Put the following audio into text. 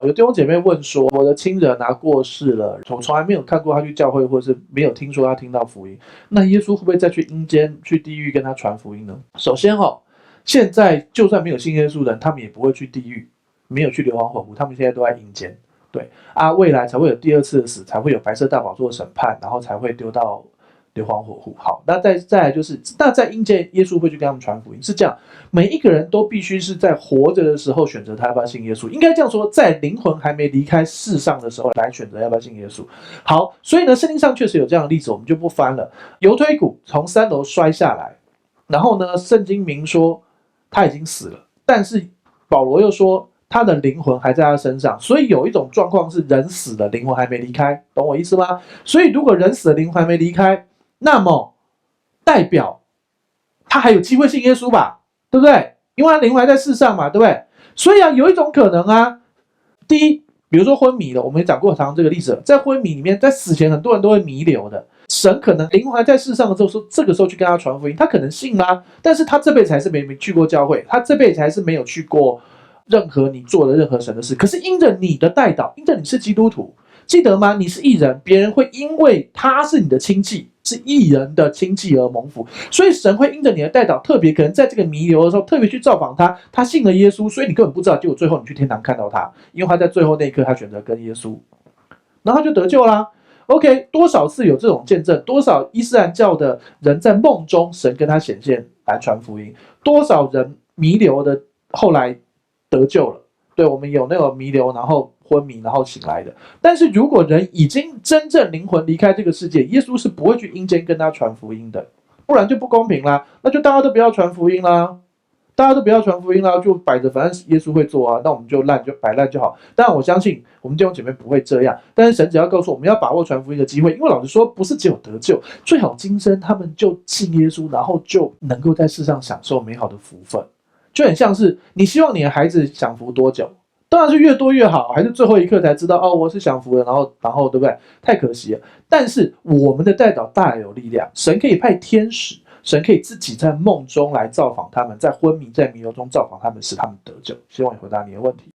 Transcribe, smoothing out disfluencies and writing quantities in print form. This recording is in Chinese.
有弟兄姐妹问说，我的亲人过世了，我从来没有看过他去教会，或是没有听说他听到福音，那耶稣会不会再去阴间、去地狱跟他传福音呢？首先现在就算没有信耶稣的人，他们也不会去地狱，没有去硫磺火湖，他们现在都在阴间。对未来才会有第二次的死，才会有白色大宝座的审判，然后才会丢到硫磺火湖。好，那再来就是，那在阴间，耶稣会去跟他们传福音，是这样。每一个人都必须是在活着的时候选择他要不要信耶稣，应该这样说，在灵魂还没离开世上的时候来选择要不要信耶稣。好，所以呢，圣经上确实有这样的例子，我们就不翻了。犹推谷从3楼摔下来，然后呢，圣经明说他已经死了，但是保罗又说他的灵魂还在他身上，所以有一种状况是人死了，灵魂还没离开，懂我意思吗？所以如果人死了，灵魂还没离开，那么代表他还有机会信耶稣吧，对不对？因为他灵魂还在世上嘛，对不对？所以有一种可能第一，比如说昏迷了，我们也讲过常常这个例子，在昏迷里面，在死前很多人都会弥留的。神可能灵魂还在世上的时候，说这个时候去跟他传福音，他可能信吗？但是他这辈子还是没去过教会，他这辈子还是没有去过任何你做的任何神的事。可是因着你的代祷，因着你是基督徒，记得吗？你是义人，别人会因为他是你的亲戚，是义人的亲戚而蒙福，所以神会因着你的代祷，特别可能在这个弥留的时候，特别去造访他，他信了耶稣，所以你根本不知道，结果最后你去天堂看到他，因为他在最后那一刻他选择跟耶稣，然后他就得救啦。OK， 多少次有这种见证？多少伊斯兰教的人在梦中，神跟他显现来传福音？多少人弥留的后来得救了？对，我们有那个弥留，然后昏迷，然后醒来的。但是如果人已经真正灵魂离开这个世界，耶稣是不会去阴间跟他传福音的，不然就不公平啦。那就大家都不要传福音啦。大家都不要传福音啦，就摆着，反正耶稣会做啊，那我们就摆烂就好。当然，我相信我们弟兄姐妹不会这样，但是神只要告诉我们要把握传福音的机会，因为老实说，不是只有得救，最好今生他们就信耶稣，然后就能够在世上享受美好的福分，就很像是你希望你的孩子享福多久？当然是越多越好，还是最后一刻才知道我是享福的，然后对不对？太可惜了。但是我们的代祷大有力量，神可以派天使。神可以自己在梦中来造访他们，在昏迷、在弥留中造访他们，使他们得救。希望你回答你的问题。